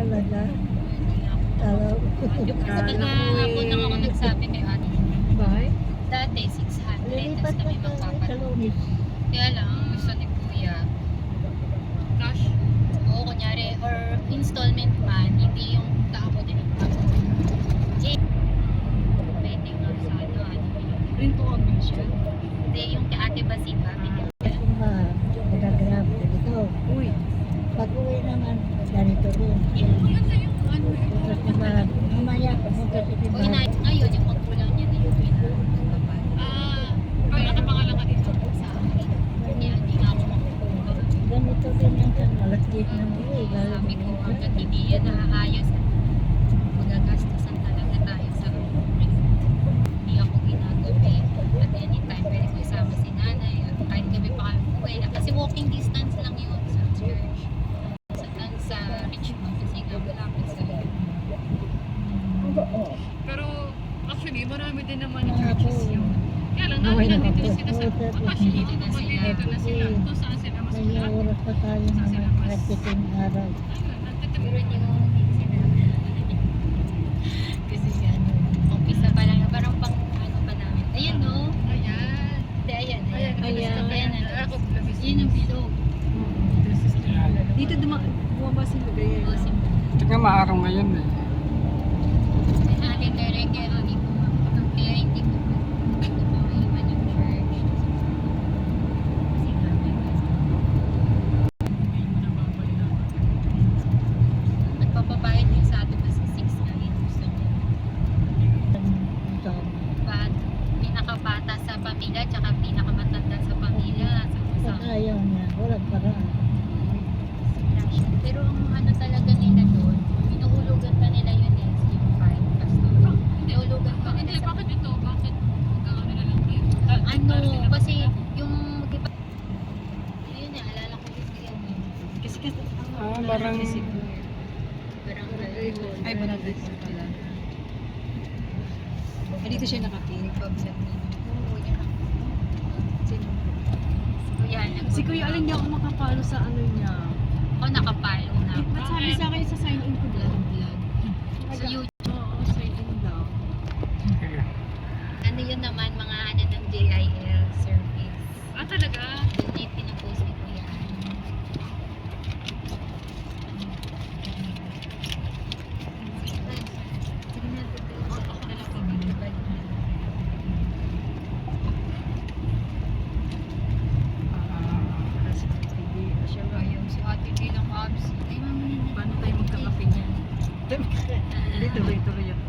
Talaga. Hindi ako. Alam. Hapon lang ako nagsabi kay ate. Bye. Dati 600, Lilipat tapos kami na sa magpapalit. Lunis. Kaya lang, gusto ni Kuya, cash. Oo, kunyari, or installment man, hindi yung tako din ang tako. Eh, pwede nga sa ano. Rintuan din siya. Hindi, yung kay Ate Basiba, binigyan. Kung ba, magagrab ganito. Uy. Pag uwi naman, ganito rin. Maganda yung ano eh. Pupunta sa bahay. Mamaya, pupunta sa O simbahan. ngayon, yung magulang niya na yung pinapapal. Kaya nakapangalan ka dito. Sa akin. Kaya hindi nga ako makukuha. Ganito din ang kan. Alas 10 ng uwi. Sabi ko, hanggat hindi yan naaayos, magagastusan talaga tayo sa hindi ako ginagabi. At anytime, pwede ko isama si nanay. At kahit gabi pa kami uwi. Kasi walking distance lang yun sa church. Sa Richmond. Kasi nga malapit sa Pero actually, marami din naman yung churches yun. Kaya lang, nandito na sila sa... Actually, dito na sila. Kung saan sila mas May malapit. oras pa tayo mga practicing araw. Ayun, pero hindi mo kasi ano, umpisa pa lang parang pang ano pa namin. Ayun no. Ayan. Hindi, ayan. Ayan. Ako, labis. Yun ang bilog. Dito bumaba si Lugay. O, simple. Tsaka maaraw ngayon eh. Ate Tere, kaya hindi ko hindi ko maiwan yung church. Kasi nga, nagpapabayad din sa atin kasi 6 na yun. Gusto niya. Pinakabata sa pamilya, tsaka pinakamatanda sa pamilya. Pag ayaw niya, walang paraan. Pero ang ano talaga nila doon, inuhulugan pa nila yun eh, yung 5 pastor. Inuhulugan pa nila Hindi, sa... bakit ito? Bakit? Magkakaroon nila lang dito? Ano, kasi yung... Ayun na, alala ko yung yan eh. Kasi Parang Barangay. Ay, barangay ko pala. Dito siya nakating. Pabsak nila. Oo, yan ang... Sino? Kuya, Si Kuya Alin, hindi ako makapalo sa ano niya. ako nakapalo na. Ba't sabi sa akin sa sign in ko Vlog, doon? vlog. So, YouTube, Oo, sign in daw. ano yun naman, mga ano ng JIL service. Talaga? Doon na yung pinapost ni Kuya. Sige na, tutuloy. Ako na lang pag-ibig. Ayaw si ate bilang abs. Ay, mamaya na. Paano tayo magkakape niyan? Hindi, tuloy-tuloy ako.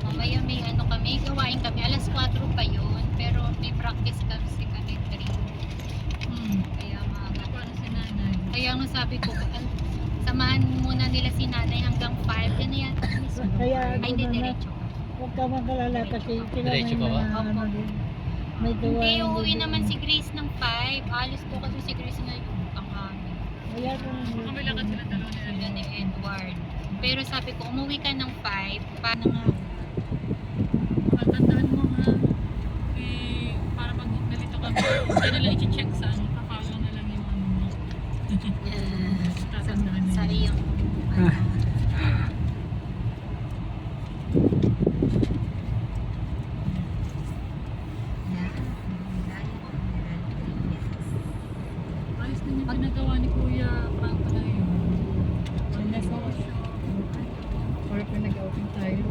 Mamaya may ano kami, gawain kami. Alas 4 pa yun. Pero may practice kasi kami 3. Kaya maaga. Paano si nanay? Kaya nga sabi ko, samahan muna nila si nanay hanggang 5. Yan na yan. Kaya Ay, hindi, ano na, diretso ka. huwag ka magalala kasi sila may Diretso ka ba? mga ano din. May gawa. Hindi, uuwi naman si Grace ng 5. Alis ko kasi si Grace na yung tanghali. Kaya kung Kami lang sila dalawa na Sila ni Edward. Pero sabi ko, umuwi ka ng 5. Paano nga? Tandaan mo ha. Para pag nalito ka, hindi nila i-check sa ano. Papalo na lang yung ano mo. Tatandaan Sa nila. iyong ano, Ayos na yung pinagawa ni Kuya Frank na yun. Or kung nag-open tayo.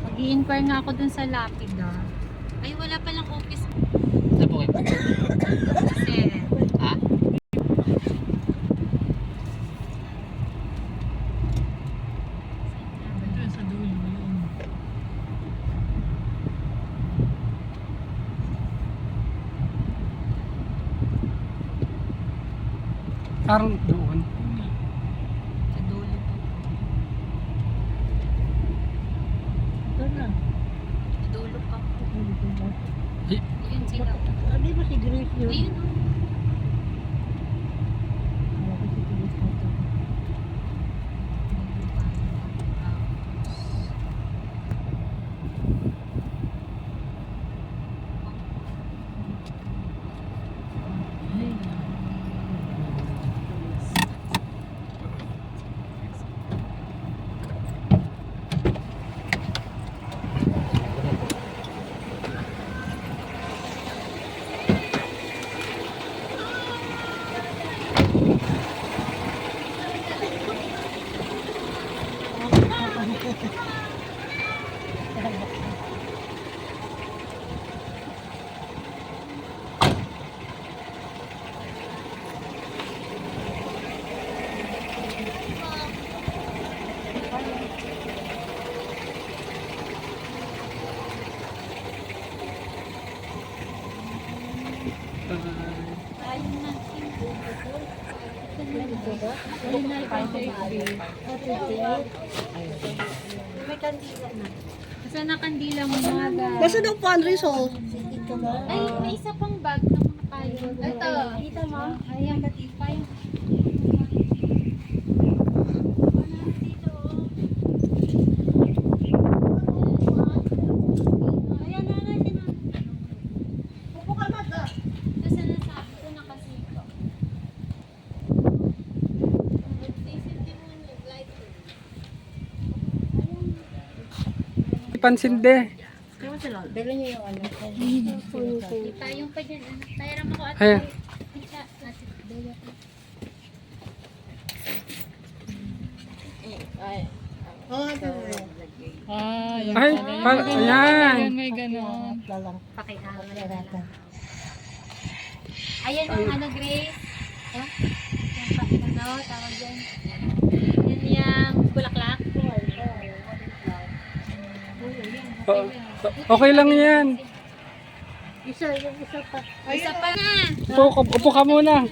Mag-i-inquire nga ako dun sa Lapid Ay, wala palang office. Saan po kayo? Kasi, Ha? Ito sa dulo yun. Parang doon. sa dulo po. ito na. Sa dulo pa. Dito ba? Ayun sila. Ah, di ba si Grace yun? Ayun o. Alam ko si Grace na ito. May kandila na. Basta na kandila mo mga guys. Basta daw po, Andres, oh. Ito ba? Ay, may isa pang bag ng mga payo. Ito. Kita mo? Ayan, payo. Ayan na natin. Upo ka mat, ah. Basta nasabi ko na kasi ito. Pansinde. Dala niyo yung ano. May payong pa dyan. Tayaran mo ko at Ayan. Oh, ito. Yan Ay, pala. ayan. Yan, may ganon. Lalang. pakihawa. Lalatan. Ayan yung ano, Grace. Oh, yung ano, tawag dyan. Yan yung bulaklak. Okay lang yan. Isa, yung isa pa. Isa pa na. Upo ka muna.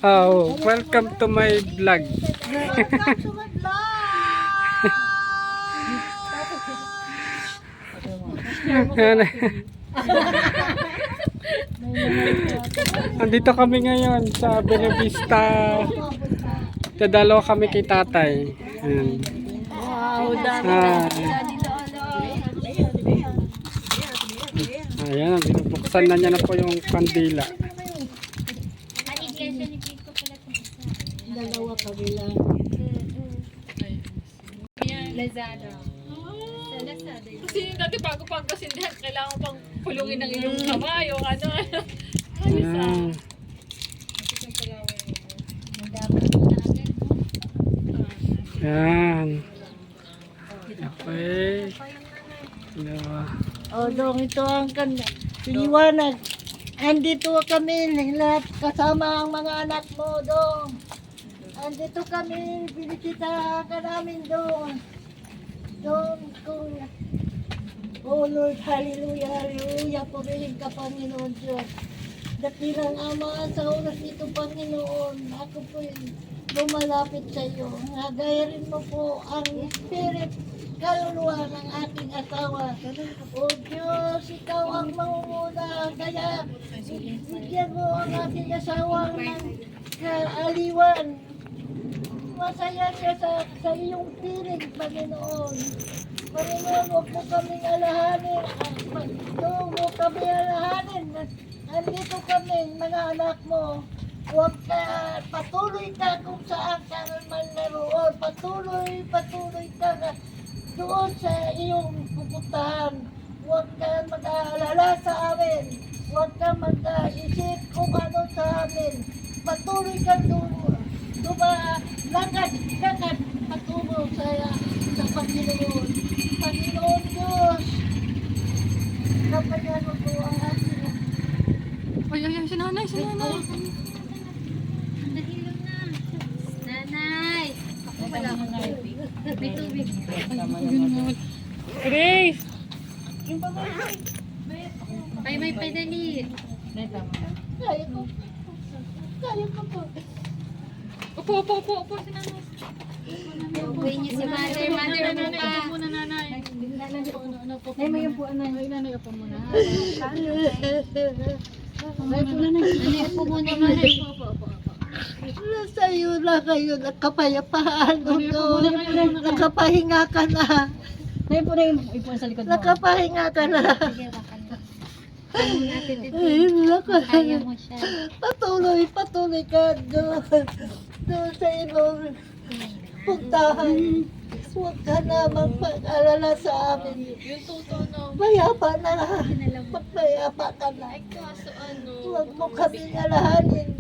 Oh, welcome to my vlog. Welcome to my vlog! Yan. Andito kami ngayon sa Benavista. Dadalaw kami kay tatay. Ayan. Wow, dami. Ayan, binubuksan na niya na po yung kandila. Ang iglesia ni Pico pala itong isa. Dalawa kabila. Lazada. Sa Lazada yun. Kasi dati bago pagkasindihan, kailangan pang pulungin ng iyong kamay o ano. Ayan. Ang dami na agad. Ayan. Okay. Yeah. O, dong, ito ang liwanag. Andito kami, lahat kasama ang mga anak mo, dong. Andito kami, binisita ka namin, dong. Dong, kung... Oh Lord, hallelujah, hallelujah, purihin ka, Panginoon Diyos. Dakilang Ama, sa oras ito, Panginoon, ako po lumalapit sa iyo. Nagayarin mo po ang spirit, kaluluwa ng aking asawa. O Diyos, ikaw ang mangunguna. Kaya bigyan mo ang aking asawa ng kaaliwan. Masaya siya sa iyong piling, Panginoon. Panginoon, huwag mo kaming alahanin. Huwag mo kami alahanin. Andito kami, mga anak mo. Huwag ka, patuloy ka kung saan ka naman naroon. Patuloy ka doon sa iyong pupuntahan. Huwag ka mag-aalala sa amin. Huwag ka mag-isip kung ano sa amin. Patuloy ka doon. Lakad, patungo sa Panginoon. Panginoon Diyos, kapanyan mo po ang ating Ay, si nanay. Dahil na. Nanay. Ako pala. May tubig. Grace! May pedali. kaya ko. Kaya ko po. Upo si nanay. Ubuhin niyo si mother. Mother, upo ka. Upo muna nanay. Ay, may upuan na. Nanay, upo muna. Nanay, upo muna, mother. Upo. Nasa iyo na kayo, nakapayapaan mo doon. Nakapahinga ka na. Ngayon po na yung ipon sa likod mo. Nakapahinga ka na. Sige, baka na. Kaya mo natin ito. Ay, Kaya mo siya. Patuloy ka doon sa ibang puntahan. Huwag ka na magpag-alala sa amin. Yung totoo na. Mayapa na. Magmayapa ka na. Kaso ano? Huwag mo kami alahanin.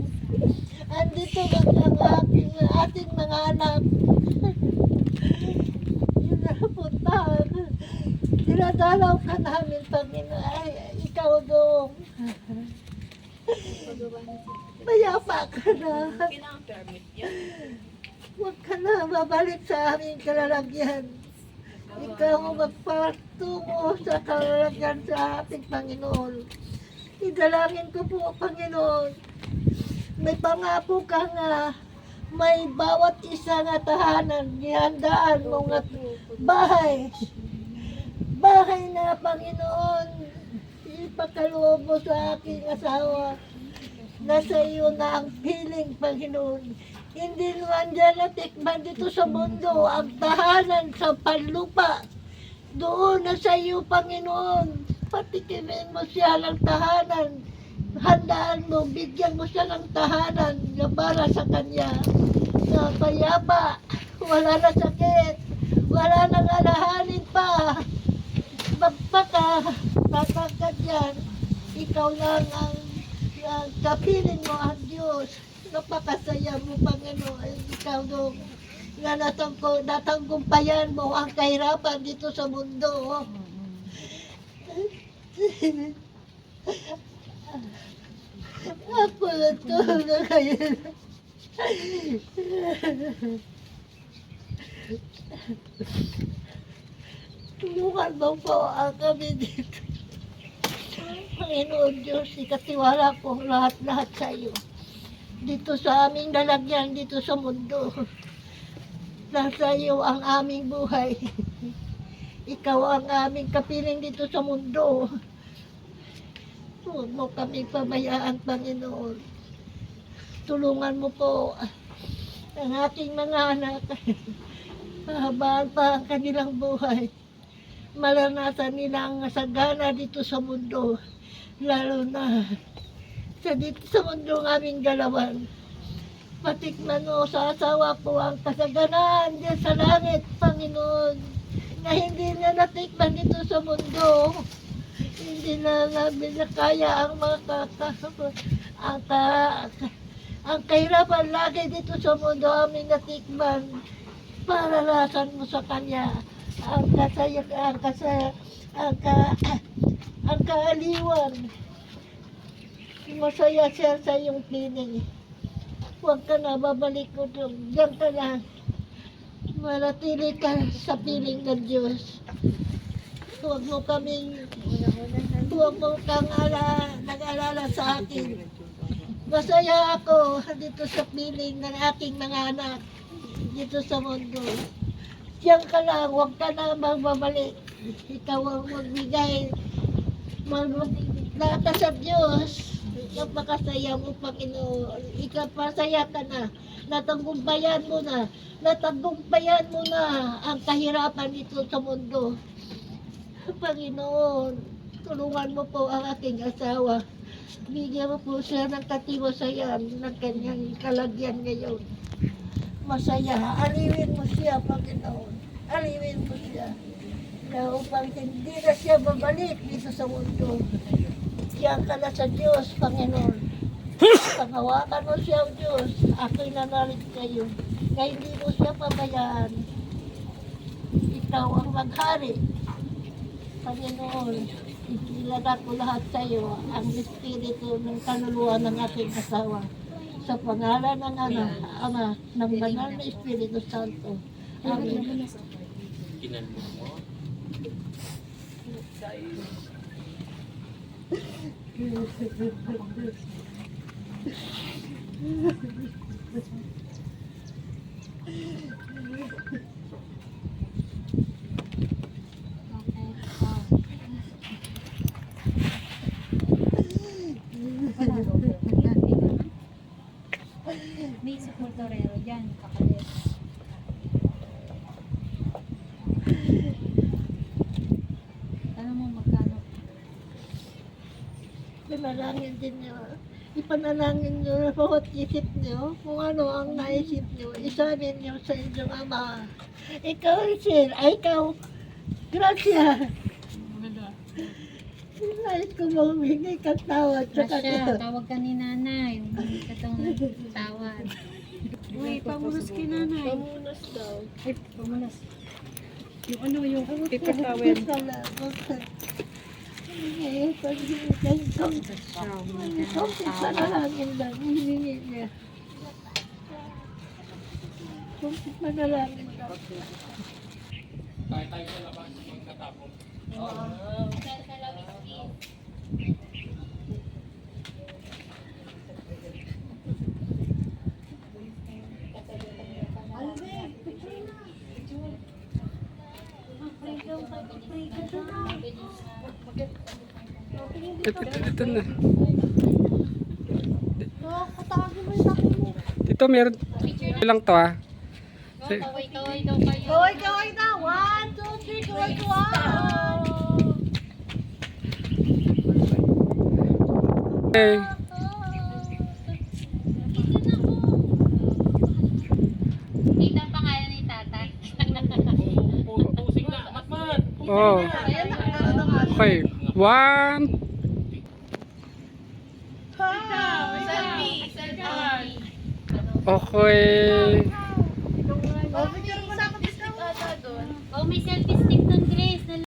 Andito lang ang ating mga anak. Dalaw ka namin, Panginoon. Ay, ikaw dong. Mayapa ka na. Kailangan permit yan. Huwag ka na babalik sa aming kalalagyan. Ikaw ang magpatungo sa kalalagyan sa ating Panginoon. Idalangin ko po, Panginoon. May pangako ka nga. May bawat isa nga tahanan. Nihandaan mo nga bahay. Bahay na, Panginoon. Ipakaloob mo sa aking asawa. Nasa iyo na ang piling, Panginoon. Hindi naman dyan natikman dito sa mundo ang tahanan sa panlupa. Doon na sa iyo, Panginoon. Patikimin mo siya ng tahanan. Handaan mo, bigyan mo siya ng tahanan na para sa kanya. Na payapa, wala na sakit, wala nang alahanin pa. Magpaka, tatagad yan. Ikaw lang ang kapiling mo ang Diyos. Napakasaya mo, Panginoon. Ikaw dong na natanggumpayan mo ang kahirapan dito sa mundo. Ako na to na kayo. Tulungan mo po ang kami dito. Panginoon Diyos, ikatiwala ko lahat-lahat sa iyo. Dito sa aming lalagyan, dito sa mundo. Nasa iyo ang aming buhay. Ikaw ang aming kapiling dito sa mundo. Huwag mo kami pabayaan, Panginoon. Tulungan mo po ang aking mga anak. Mahabaan pa ang kanilang buhay. Maranasan nila ang sagana dito sa mundo. Lalo na dito sa mundo ng aming galawan. Patikman mo sa asawa ko ang kasaganaan diyan sa langit, Panginoon. Na hindi na natikman dito sa mundo. Hindi na namin nakaya ang mga ang kahirapan lagi dito sa mundo aming natikman. Paralasan mo sa kanya ang kaaliwan. Masaya siya sa iyong piling. Huwag ka na, babalik ko doon. Diyan ka na. Manatili ka sa piling ng Diyos. Huwag mo kang nag-alala sa akin. Masaya ako dito sa piling ng aking mga anak dito sa mundo. Diyan ka lang, huwag ka na magbabalik. Ikaw ang magbigay. Nata sa Diyos. Napakasaya mo, Panginoon. Ikapasaya ka na. Natanggumpayan mo na. Natanggumpayan mo na ang kahirapan dito sa mundo. Panginoon, tulungan mo po ang aking asawa. Bigyan mo po siya ng katiwasayan ng kanyang kalagyan ngayon. Masaya. Aliwin mo siya, Panginoon. Aliwin mo siya. Na upang hindi na siya babalik dito sa mundo. Diyan ka na sa Diyos, Panginoon. Panghawakan mo siya, Diyos. Ako'y nanalig kayo. Na hindi mo siya pabayaan. Ikaw ang maghari. Panginoon, ilagay ko lahat sa iyo ang espiritu ng kaluluwa ng ating asawa. Sa pangalan ng Anak, Ama, ng Banal na Espiritu Santo. Amen. May supportorero dyan, kakalit. Tanong mo magkano? Panalangin din niyo. Ipanalangin niyo na bawat isip niyo kung ano ang naisip niyo. Isabi niyo sa inyong Ama. Ikaw, Sir. Ay, ikaw. Gracia. Nais ko humingi ka tawad sa Rasya, kanya. tawag ka ni nanay. Humingi ka tong tawad. Uy, pamunas kay nanay. Pamunas daw. Ay, pamunas. Yung ano, yung paper towel. Salamat. Eh, paghihintay ko. Konti panalangin lang. Hihingi niya. Konti panalangin lang. Ito na. Dito meron. Lang to ah. Kaway-kaway daw kayo. Kaway-kaway na. 1, 2, 3, kaway-kaway. Okay. Dito ang pangalan ni tatay. Oh. Okay. 1. Okay. Oh, may selfie stick doon, Grace.